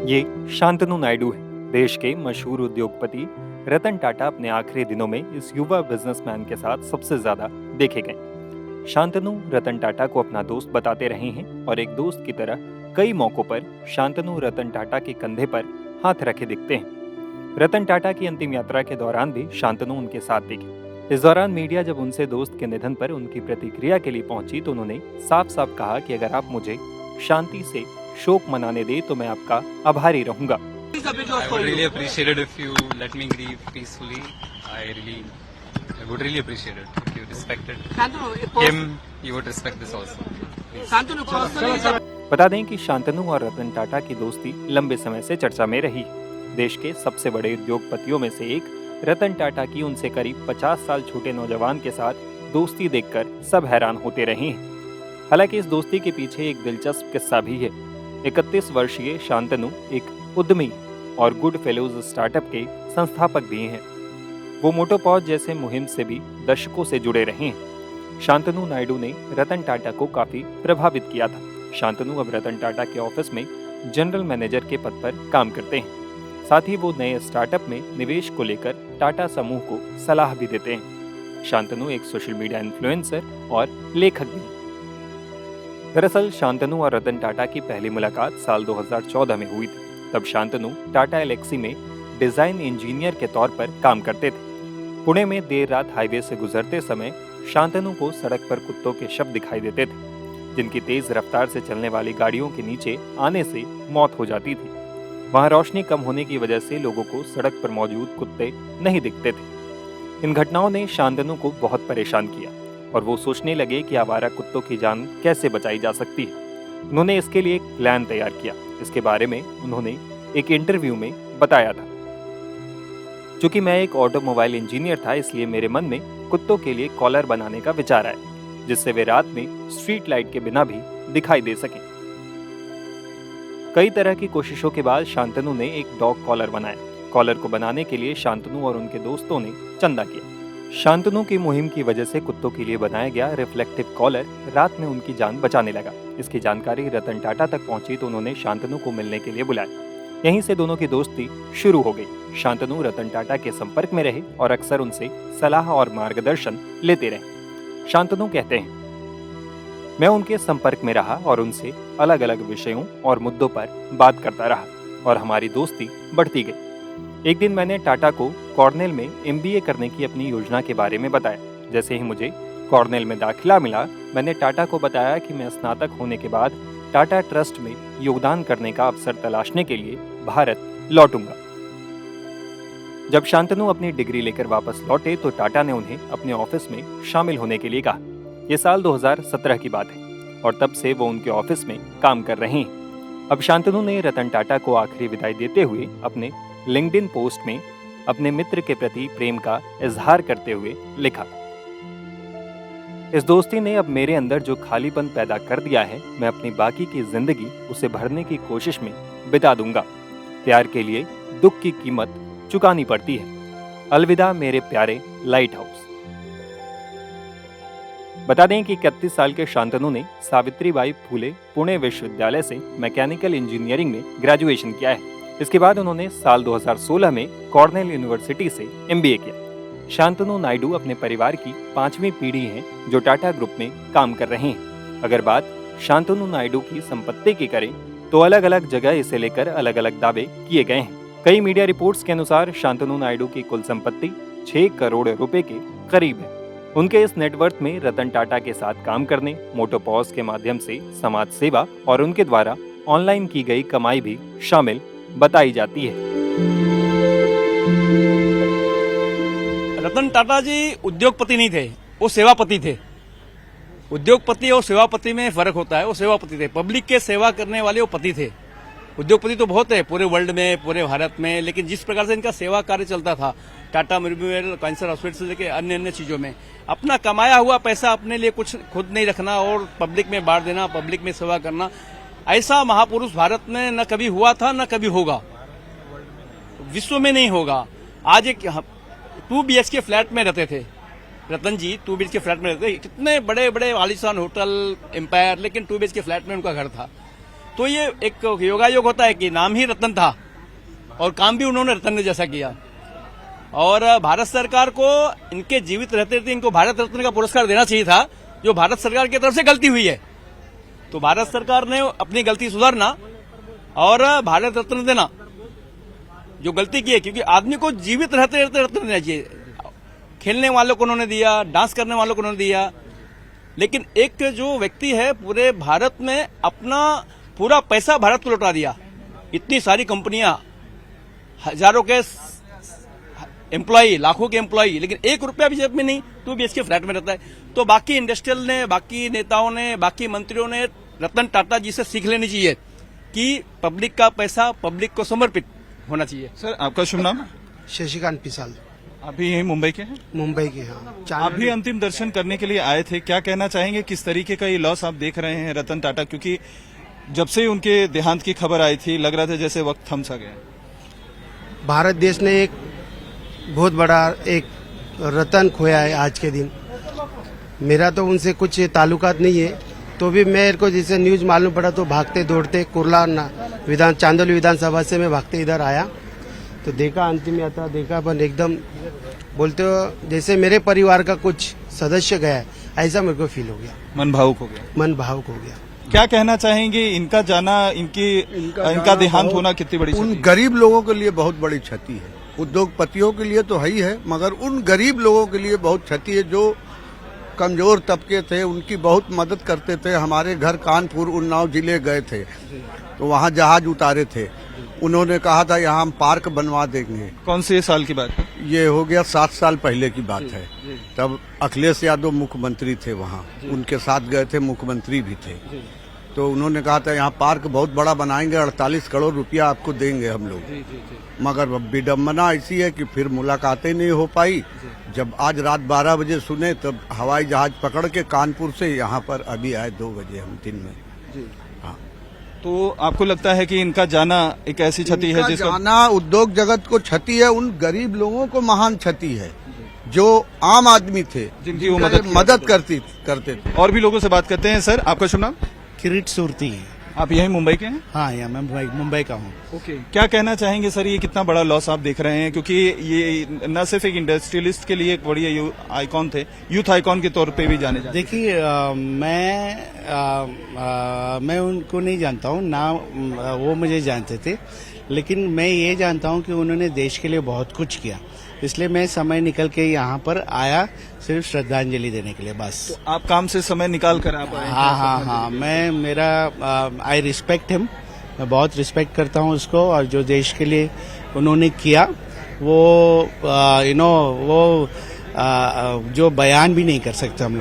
ये शांतनु नायडू है। देश के मशहूर उद्योगपति रतन टाटा अपने आखिरी दिनों में इस युवा बिजनेसमैन के साथ सबसे ज्यादा देखे गए। शांतनु रतन टाटा को अपना दोस्त बताते रहे हैं और एक दोस्त की तरह कई मौकों पर शांतनु रतन टाटा के कंधे पर हाथ रखे दिखते हैं। रतन टाटा की अंतिम यात्रा के दौरान भी शांतनु उनके साथ दिखे। इस दौरान मीडिया जब उनसे दोस्त के निधन पर उनकी प्रतिक्रिया के लिए पहुंची तो उन्होंने साफ साफ कहा कि अगर आप मुझे शांति से शोक मनाने दे तो मैं आपका आभारी रहूंगा। I would really appreciate it if you let me grieve peacefully. I would really appreciate it if you respected him. You would respect this also. बता दें कि शांतनु और रतन टाटा की दोस्ती लंबे समय से चर्चा में रही। देश के सबसे बड़े उद्योगपतियों में से एक रतन टाटा की उनसे करीब 50 साल छोटे नौजवान के साथ दोस्ती देखकर सब हैरान होते रहे हैं। हालांकि इस दोस्ती के पीछे एक दिलचस्प किस्सा भी है। 31 वर्षीय शांतनु एक उद्यमी और गुड फेलोज स्टार्टअप के संस्थापक भी हैं। वो मोटोपॉज जैसे मुहिम से भी दशकों से जुड़े रहे हैं। शांतनु नायडू ने रतन टाटा को काफी प्रभावित किया था। शांतनु अब रतन टाटा के ऑफिस में जनरल मैनेजर के पद पर काम करते हैं। साथ ही वो नए स्टार्टअप में निवेश को लेकर टाटा समूह को सलाह भी देते हैं। शांतनु एक सोशल मीडिया इन्फ्लुएंसर और लेखक भी हैं। दरअसल शांतनु और रतन टाटा की पहली मुलाकात साल 2014 में हुई थी। तब शांतनु टाटा एलेक्सी में डिजाइन इंजीनियर के तौर पर काम करते थे। पुणे में देर रात हाईवे से गुजरते समय शांतनु को सड़क पर कुत्तों के शव दिखाई देते थे, जिनकी तेज रफ्तार से चलने वाली गाड़ियों के नीचे आने से मौत हो जाती थी। वहां रोशनी कम होने की वजह से लोगों को सड़क पर मौजूद कुत्ते नहीं दिखते थे। इन घटनाओं ने शांतनु को बहुत परेशान किया और वो सोचने लगे कि आवारा कुत्तों की जान कैसे बचाई जा सकती है। उन्होंने इसके लिए एक प्लान तैयार किया। इसके बारे में उन्होंने एक इंटरव्यू में बताया था, चूंकि मैं एक ऑटोमोबाइल इंजीनियर था इसलिए मेरे मन में कुत्तों के लिए कॉलर बनाने का विचार आया, जिससे वे रात में स्ट्रीट लाइट के बिना भी दिखाई दे सकें। कई तरह की कोशिशों के बाद शांतनु ने एक डॉग कॉलर बनाया। कॉलर को बनाने के लिए शांतनु और उनके दोस्तों ने चंदा किया। शांतनु की मुहिम की वजह से कुत्तों के लिए बनाया गया रिफ्लेक्टिव कॉलर रात में उनकी जान बचाने लगा। इसकी जानकारी रतन टाटा तक पहुंची तो उन्होंने शांतनु को मिलने के लिए बुलाया। यहीं से दोनों की दोस्ती शुरू हो गई। शांतनु रतन टाटा के संपर्क में रहे और अक्सर उनसे सलाह और मार्गदर्शन लेते रहे। शांतनु कहते हैं, मैं उनके संपर्क में रहा और उनसे अलग अलग विषयों और मुद्दों पर बात करता रहा और हमारी दोस्ती बढ़ती गई। एक दिन मैंने टाटा को कॉर्नेल में MBA करने की अपनी योजना के बारे में बताया। जैसे ही मुझे कॉर्नेल में दाखिला मिला, मैंने टाटा को बताया कि मैं स्नातक होने के बाद टाटा ट्रस्ट में योगदान करने का अवसर तलाशने के लिए भारत लौटूंगा। जब शांतनु अपनी डिग्री लेकर वापस लौटे तो टाटा ने उन्हें अपने ऑफिस में शामिल होने के लिए कहा। ये साल 2017 की बात है और तब से वो उनके ऑफिस में काम कर रहे हैं। अब शांतनु ने रतन टाटा को आखिरी विदाई देते हुए अपने लिंक्डइन पोस्ट में अपने मित्र के प्रति प्रेम का इजहार करते हुए लिखा, इस दोस्ती ने अब मेरे अंदर जो खालीपन पैदा कर दिया है, मैं अपनी बाकी की जिंदगी उसे भरने की कोशिश में बिता दूंगा। प्यार के लिए दुख की कीमत चुकानी पड़ती है। अलविदा मेरे प्यारे लाइट हाउस। बता दें कि 31 साल के शांतनु ने सावित्रीबाई फूले पुणे विश्वविद्यालय से मैकेनिकल इंजीनियरिंग में ग्रेजुएशन किया है। इसके बाद उन्होंने साल 2016 में कॉर्नेल यूनिवर्सिटी से MBA किया। शांतनु नायडू अपने परिवार की 5वीं पीढ़ी हैं जो टाटा ग्रुप में काम कर रहे हैं। अगर बात शांतनु नायडू की संपत्ति की करें तो अलग अलग जगह इसे लेकर अलग अलग दावे किए गए हैं। कई मीडिया रिपोर्ट्स के अनुसार शांतनु नायडू की कुल संपत्ति 6 करोड़ रुपए के करीब है। उनके इस नेटवर्थ में रतन टाटा के साथ काम करने, मोटोपॉज के माध्यम से समाज सेवा और उनके द्वारा ऑनलाइन की गई कमाई भी शामिल बताई जाती है। रतन टाटा जी उद्योगपति नहीं थे, वो सेवापति थे। उद्योगपति और सेवापति में फर्क होता है। वो सेवापति थे, पब्लिक के सेवा करने वाले वो पति थे। उद्योगपति तो बहुत है पूरे वर्ल्ड में, पूरे भारत में, लेकिन जिस प्रकार से इनका सेवा कार्य चलता था, टाटा मेमोरियल कैंसर हॉस्पिटल से लेकर अन्य अन्य चीजों में, अपना कमाया हुआ पैसा अपने लिए कुछ खुद नहीं रखना और पब्लिक में बांट देना, पब्लिक में सेवा करना, ऐसा महापुरुष भारत में न कभी हुआ था न कभी होगा, विश्व में नहीं होगा। आज एक 2 BHK फ्लैट में रहते थे रतन जी, 2 BHK फ्लैट में रहते थे। कितने बड़े बड़े आलीशान होटल, एम्पायर, लेकिन 2 BHK फ्लैट में उनका घर था। तो ये एक योगायोग होता है कि नाम ही रतन था और काम भी उन्होंने रतन ने जैसा किया। और भारत सरकार को इनके जीवित रहते थे इनको भारत रत्न का पुरस्कार देना चाहिए था, जो भारत सरकार की तरफ से गलती हुई है। तो भारत सरकार ने अपनी गलती सुधारना और भारत रत्न देना, जो गलती की है, क्योंकि आदमी को जीवित रहते रहते रत्न देना चाहिए। खेलने वालों को उन्होंने दिया, डांस करने वालों को उन्होंने दिया, लेकिन एक जो व्यक्ति है पूरे भारत में अपना पूरा पैसा भारत को लौटा दिया। इतनी सारी कंपनियां, हजारों के एम्प्लॉई, लाखों के एम्प्लॉई, लेकिन 1 रुपया भी जेब में नहीं, तो भी इसके फ्लैट में रहता है। तो बाकी इंडस्ट्रियल ने, बाकी नेताओं ने, बाकी मंत्रियों ने रतन टाटा जी से सीख लेनी चाहिए कि पब्लिक का पैसा पब्लिक को समर्पित होना चाहिए। सर, आपका शुभ नाम? शशिकांत पिसाल, अभी यही मुंबई के हैं? मुंबई के। हाँ, आप भी अंतिम दर्शन करने के लिए आए थे, क्या कहना चाहेंगे, किस तरीके का ये लॉस आप देख रहे हैं रतन टाटा? क्योंकि जब से उनके देहांत की खबर आई थी लग रहा था जैसे वक्त थम सा गया। भारत देश ने एक बहुत बड़ा एक रतन खोया है आज के दिन। मेरा तो उनसे कुछ ताल्लुकात नहीं है, तो भी मेरे को जैसे न्यूज मालूम पड़ा तो भागते दौड़ते कुर्ला चांदोली विधानसभा से मैं भागते इधर आया, तो देखा अंतिम यात्रा देखा, पर एकदम बोलते हो जैसे मेरे परिवार का कुछ सदस्य गया है, ऐसा मेरे को फील हो गया। मन भावुक हो गया। मन भावुक हो गया। क्या कहना चाहेंगे, इनका जाना, इनका देहांत होना कितनी बड़ी उन गरीब लोगों के लिए बहुत बड़ी क्षति है। उद्योगपतियों के लिए तो है ही है, मगर उन गरीब लोगों के लिए बहुत क्षति है जो कमजोर तबके थे, उनकी बहुत मदद करते थे। हमारे घर कानपुर उन्नाव जिले गए थे तो वहाँ जहाज उतारे थे, उन्होंने कहा था यहाँ हम पार्क बनवा देंगे। कौन से साल की बात है? ये हो गया 7 साल पहले की बात है। तब अखिलेश यादव मुख्यमंत्री थे, वहाँ उनके साथ गए थे, मुख्यमंत्री भी थे। तो उन्होंने कहा था यहाँ पार्क बहुत बड़ा बनाएंगे, 48 करोड़ रुपया आपको देंगे हम लोग। मगर विडम्बना ऐसी है कि फिर मुलाकातें नहीं हो पाई। जब आज रात 12 बजे सुने तब हवाई जहाज पकड़ के कानपुर से यहाँ पर अभी आए 2 बजे हम दिन में। हाँ, तो आपको लगता है कि इनका जाना एक ऐसी क्षति है जिसको जाना उद्योग जगत को क्षति है, उन गरीब लोगों को महान क्षति है जो आम आदमी थे, जिनकी वो मदद करते थे। और भी लोगों से बात करते हैं। सर, आपका शुभ नाम? किरीट सूरती। आप यही मुंबई के हैं? हाँ, यहाँ मैं मुंबई का हूँ। ओके, क्या कहना चाहेंगे सर, ये कितना बड़ा लॉस आप देख रहे हैं? क्योंकि ये न सिर्फ एक इंडस्ट्रियलिस्ट के लिए एक बड़ी आइकॉन थे, यूथ आइकॉन के तौर पे भी जाने जाते। देखिए, मैं उनको नहीं जानता हूँ ना, वो मुझे जानते थे, लेकिन मैं ये जानता हूँ कि उन्होंने देश के लिए बहुत कुछ किया, इसलिए मैं समय निकल के यहाँ पर आया सिर्फ श्रद्धांजलि देने के लिए, बस। तो आप काम से समय निकाल कर आप आए? हाँ, मैं आई रिस्पेक्ट हिम, मैं बहुत रिस्पेक्ट करता हूँ उसको, और जो देश के लिए उन्होंने किया वो वो जो बयान भी नहीं कर सकते हम लोग।